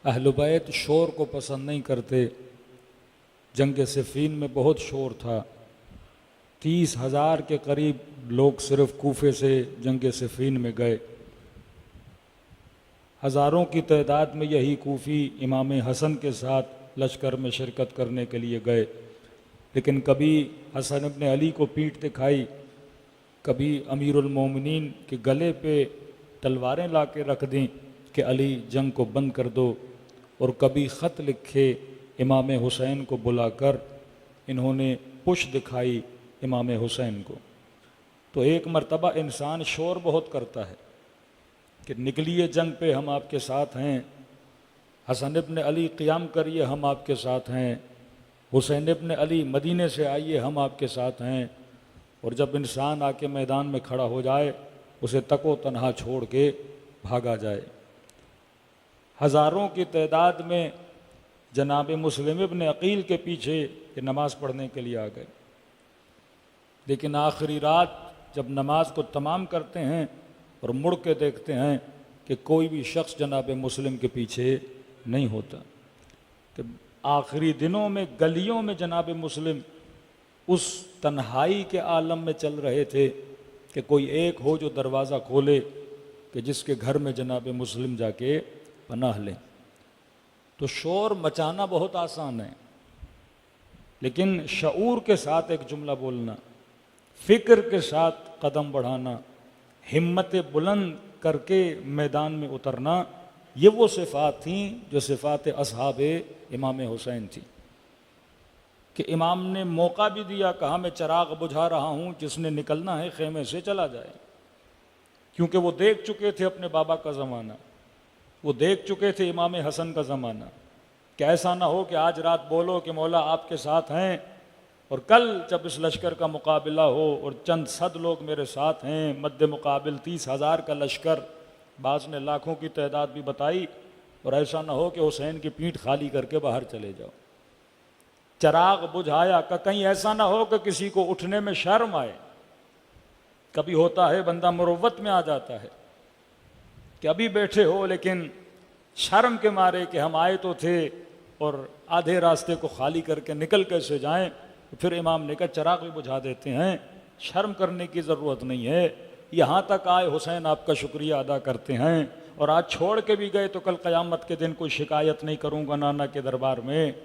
अहल बैत शोर को पसंद नहीं करते। जंग सिफ़ीन में बहुत शोर था। 30,000 के करीब लोग सिर्फ कूफे से जंग सिफ़ीन में गए। हज़ारों की तादाद में यही कूफ़ी इमाम हसन के साथ लश्कर में शिरकत करने के लिए गए, लेकिन कभी हसन इब्न अली को पीठ दिखाई, कभी अमीरुल मोमिनीन के गले पे तलवारें ला के रख दी कि अली जंग को बंद कर दो, और कभी ख़त लिखे इमाम हुसैन को बुलाकर इन्होंने पुश दिखाई इमाम हुसैन को। तो एक मर्तबा इंसान शोर बहुत करता है कि निकलिए जंग पे, हम आपके साथ हैं। हसन इब्न अली क़ियाम करिए, हम आपके साथ हैं। हुसैन इब्न अली मदीने से आइए, हम आपके साथ हैं। और जब इंसान आके मैदान में खड़ा हो जाए, उसे तको तनहा छोड़ के भागा जाए। हज़ारों की तादाद में जनाब मुस्लिम इब्न अकील के पीछे ये नमाज़ पढ़ने के लिए आ गए, लेकिन आखिरी रात जब नमाज को तमाम करते हैं और मुड़ के देखते हैं कि कोई भी शख्स जनाब मुस्लिम के पीछे नहीं होता। कि आखिरी दिनों में गलियों में जनाब मुस्लिम उस तन्हाई के आलम में चल रहे थे कि कोई एक हो जो दरवाज़ा खोले कि जिसके घर में जनाब मुस्लिम जाके पनाह लें। तो शोर मचाना बहुत आसान है, लेकिन शऊर के साथ एक जुमला बोलना, फ़िक्र के साथ कदम बढ़ाना, हिम्मत बुलंद करके मैदान में उतरना, ये वो सिफ़ात थी जो सिफ़ात असहाब इमाम हुसैन थी। कि इमाम ने मौका भी दिया, कहा मैं चराग बुझा रहा हूँ, जिसने निकलना है खेमे से चला जाए। क्योंकि वो देख चुके थे अपने बाबा का ज़माना, वो देख चुके थे इमाम हसन का ज़माना। कि ऐसा ना हो कि आज रात बोलो कि मौला आपके साथ हैं, और कल जब इस लश्कर का मुकाबला हो और चंद सद लोग मेरे साथ हैं, मद्दे मुकाबिल 30,000 का लश्कर, बाज़ ने लाखों की तादाद भी बताई, और ऐसा ना हो कि हुसैन की पीठ खाली करके बाहर चले जाओ। चराग बुझाया का कहीं ऐसा ना हो कि किसी को उठने में शर्म आए। कभी होता है बंदा मुरव्वत में आ जाता है कि अभी बैठे हो, लेकिन शर्म के मारे कि हम आए तो थे और आधे रास्ते को खाली करके निकल कैसे जाएं। तो फिर इमाम ने कहा चराग भी बुझा देते हैं, शर्म करने की ज़रूरत नहीं है। यहाँ तक आए, हुसैन आपका शुक्रिया अदा करते हैं, और आज छोड़ के भी गए तो कल क़यामत के दिन कोई शिकायत नहीं करूँगा नाना के दरबार में।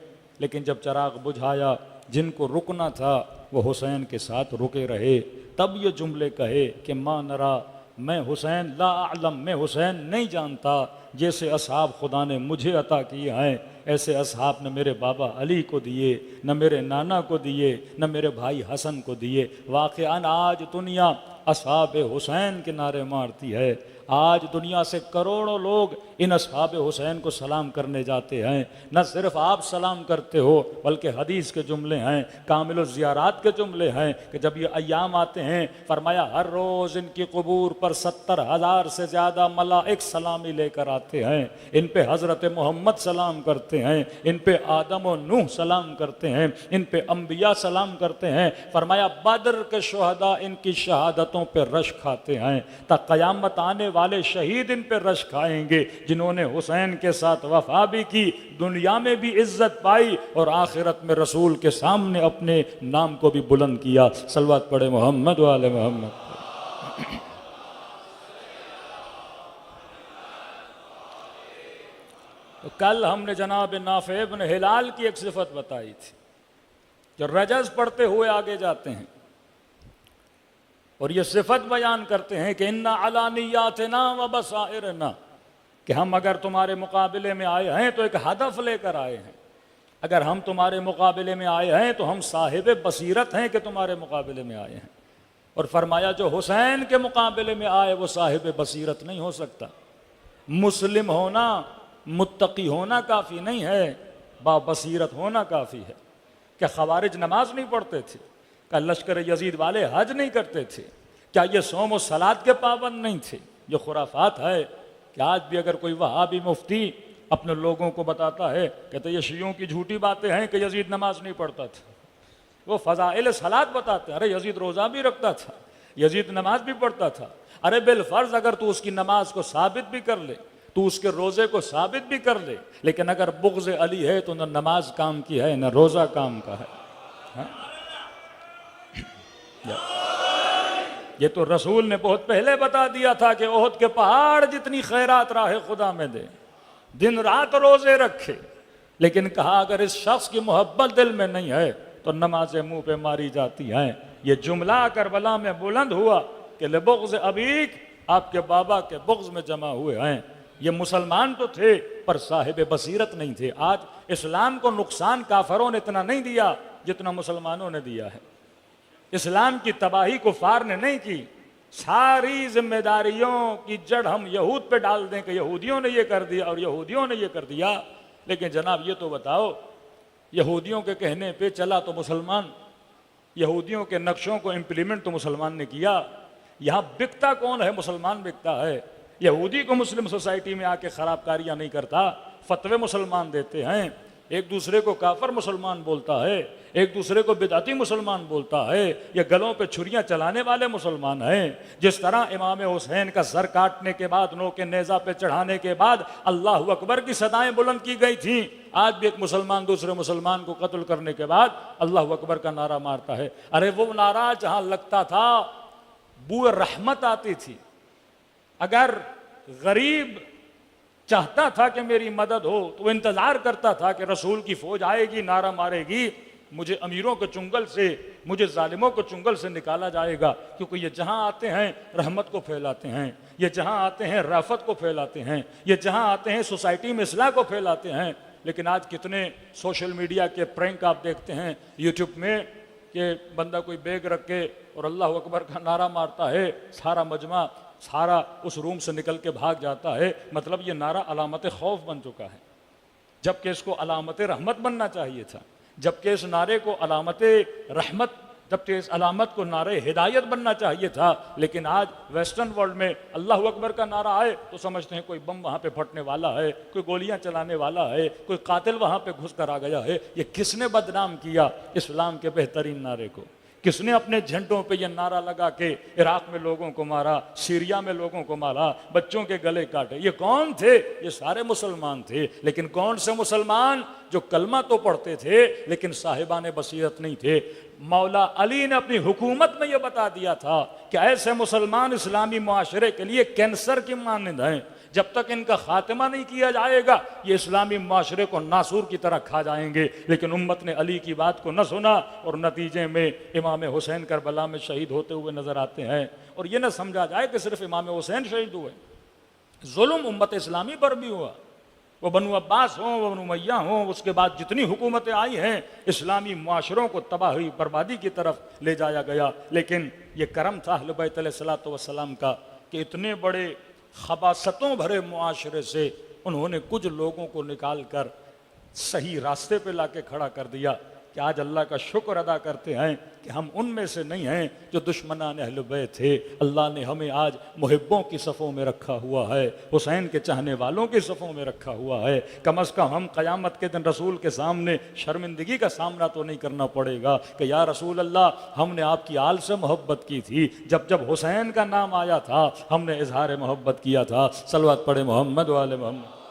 लेकिन जब चराग बुझाया, जिनको रुकना था वो हुसैन के साथ रुके रहे। तब ये जुमले कहे कि माँ नरा, मैं हुसैन ला आलम, मैं हुसैन नहीं जानता, जैसे असहाब खुदा ने मुझे अता किए हैं, ऐसे असहाब न मेरे बाबा अली को दिए, न मेरे नाना को दिए, न मेरे भाई हसन को दिए। वाक़यान आज दुनिया असहाब हुसैन के नारे मारती है। आज दुनिया से करोड़ों लोग इन असहाब हुसैन को सलाम करने जाते हैं। न सिर्फ आप सलाम करते हो, बल्कि हदीस के जुमले हैं, कामिल ज़ियारात के जुमले हैं कि जब ये अय्याम आते हैं, फरमाया हर रोज़ इनकी कबूर पर 70,000 से ज़्यादा मलाइक सलामी लेकर आते हैं। इन पे हज़रत मोहम्मद सलाम करते हैं, इन पे आदम और नूह सलाम करते हैं, इन पे अम्बिया सलाम करते हैं। फरमाया बदर के शुहदा इनकी शहादतों पे रश खाते हैं, तक क़यामत आने वाले शहीद इन पे रश खाएंगे, जिन्होंने हुसैन के साथ वफा भी की, दुनिया में भी इज्जत पाई, और आखिरत में रसूल के सामने अपने नाम को भी बुलंद किया। सलवात पढ़े मोहम्मद वाले मोहम्मद। तो कल हमने जनाब नाफ़े इब्न हिलाल की एक सिफत बताई थी, जो रजज़ पढ़ते हुए आगे जाते हैं और ये सिफत बयान करते हैं कि इन्ना अला निय्यातिना व बसाइरना, कि हम अगर तुम्हारे मुकाबले में आए हैं तो एक हदफ लेकर आए हैं। अगर हम तुम्हारे मुकाबले में आए हैं तो हम साहिब बसीरत हैं कि तुम्हारे मुकाबले में आए हैं। और फरमाया जो हुसैन के मुकाबले में आए वो साहिब बसीरत नहीं हो सकता। मुस्लिम होना, मुत्तकी होना काफ़ी नहीं है, बाबसीरत होना काफ़ी है। क्या खवारिज नमाज नहीं पढ़ते थे? क्या लश्कर यजीद वाले हज नहीं करते थे? क्या ये सोम और सलात के पाबंद नहीं थे? जो खुराफात है कि आज भी अगर कोई वहाबी मुफ्ती अपने लोगों को बताता है, कहते ये शियों की झूठी बातें हैं कि यजीद नमाज नहीं पढ़ता था, वो फ़ज़ाइल सलात बताते हैं, अरे यजीद रोज़ा भी रखता था, यजीद नमाज भी पढ़ता था। अरे बिलफर्ज अगर तू उसकी नमाज को साबित भी कर ले तू उसके रोजे को साबित भी कर ले, लेकिन अगर बुग़्ज़ अली है तो न नमाज काम की है न रोजा काम का है। ये तो रसूल ने बहुत पहले बता दिया था कि ओहद के पहाड़ जितनी खैरात राह खुदा में दे, दिन रात रोजे रखे, लेकिन कहा अगर इस शख्स की मोहब्बत दिल में नहीं है तो नमाजें मुंह पे मारी जाती हैं। ये जुमला करबला में बुलंद हुआ कि लिबुग़्ज़ अबीक, आपके बाबा के बुग़्ज़ में जमा हुए हैं। ये मुसलमान तो थे पर साहिब बसीरत नहीं थे। आज इस्लाम को नुकसान काफरों ने इतना नहीं दिया जितना मुसलमानों ने दिया है। इस्लाम की तबाही कुफार ने नहीं की। सारी जिम्मेदारियों की जड़ हम यहूद पे डाल दें कि यहूदियों ने ये कर दिया और यहूदियों ने ये कर दिया। लेकिन जनाब ये तो बताओ, यहूदियों के कहने पे चला तो मुसलमान, यहूदियों के नक्शों को इम्प्लीमेंट तो मुसलमान ने किया। यहाँ बिकता कौन है? मुसलमान बिकता है। यहूदी को मुस्लिम सोसाइटी में आके खराबकारियाँ नहीं करता, फतवे मुसलमान देते हैं। एक दूसरे को काफर मुसलमान बोलता है, एक दूसरे को बिदाती मुसलमान बोलता है। ये गलों पे छुरियां चलाने वाले मुसलमान हैं। जिस तरह इमाम हुसैन का सर काटने के बाद, नोके नेजा पे चढ़ाने के बाद अल्लाह अकबर की सदाएं बुलंद की गई थी, आज भी एक मुसलमान दूसरे मुसलमान को कत्ल करने के बाद अल्लाह अकबर का नारा मारता है। अरे वो नारा जहां लगता था बू रहमत आती थी। अगर गरीब चाहता था कि मेरी मदद हो तो इंतजार करता था कि रसूल की फौज आएगी, नारा मारेगी, मुझे अमीरों के चुंगल से, मुझे जालिमों के चुंगल से निकाला जाएगा। क्योंकि ये जहां आते हैं रहमत को फैलाते हैं, ये जहां आते हैं राफत को फैलाते हैं, ये जहां आते हैं सोसाइटी में इस्लाह को फैलाते हैं। लेकिन आज कितने सोशल मीडिया के प्रैंक आप देखते हैं यूट्यूब में कि बंदा कोई बैग रख के और अल्लाह अकबर का नारा मारता है, सारा मजमा सारा उस रूम से निकल के भाग जाता है। मतलब ये नारा अलामत खौफ बन चुका है, जबकि इसको अलामत रहमत बनना चाहिए था। जबकि इस नारे को अलामत रहमत, जबकि इस अलामत को नारे हिदायत बनना चाहिए था। लेकिन आज वेस्टर्न वर्ल्ड में अल्लाह अकबर का नारा आए तो समझते हैं कोई बम वहाँ पे फटने वाला है, कोई गोलियां चलाने वाला है, कोई कातिल वहाँ पे घुस कर आ गया है। ये किसने बदनाम किया इस्लाम के बेहतरीन नारे को? किसने अपने झंडों पे ये नारा लगा के इराक में लोगों को मारा, सीरिया में लोगों को मारा, बच्चों के गले काटे? ये कौन थे? ये सारे मुसलमान थे। लेकिन कौन से मुसलमान? जो कलमा तो पढ़ते थे लेकिन साहिबान बसीरत नहीं थे। मौला अली ने अपनी हुकूमत में ये बता दिया था कि ऐसे मुसलमान इस्लामी मुआशरे के लिए कैंसर की मानंद हैं। जब तक इनका खात्मा नहीं किया जाएगा ये इस्लामी माशरे को नासूर की तरह खा जाएंगे। लेकिन उम्मत ने अली की बात को न सुना और नतीजे में इमाम हुसैन करबला में शहीद होते हुए नजर आते हैं। और ये न समझा जाए कि सिर्फ इमाम हुसैन शहीद हुए, जुल्म उम्मत इस्लामी पर भी हुआ। वो बनु अब्बास हों, वो बनु उमय्या हों, उसके बाद जितनी हुकूमतें आई हैं इस्लामी माशरों को तबाही बर्बादी की तरफ ले जाया गया। लेकिन ये करम था अहले बैत अलैहिस्सलातु वस्सलाम का कि इतने बड़े खबासतों भरे मुआशरे से उन्होंने कुछ लोगों को निकाल कर सही रास्ते पे लाके खड़ा कर दिया कि आज अल्लाह का शुक्र अदा करते हैं कि हम उनमें से नहीं हैं जो दुश्मनान अहले बैत थे। अल्लाह ने हमें आज मुहिब्बों की सफ़ों में रखा हुआ है, हुसैन के चाहने वालों की सफ़ों में रखा हुआ है। कम अज़ कम हम क़यामत के दिन रसूल के सामने शर्मिंदगी का सामना तो नहीं करना पड़ेगा कि या रसूल अल्लाह हमने आपकी आल से मोहब्बत की थी, जब जब हुसैन का नाम आया था हमने इजहार मोहब्बत किया था। सलवत पढ़े मोहम्मद वाले मोहम्मद।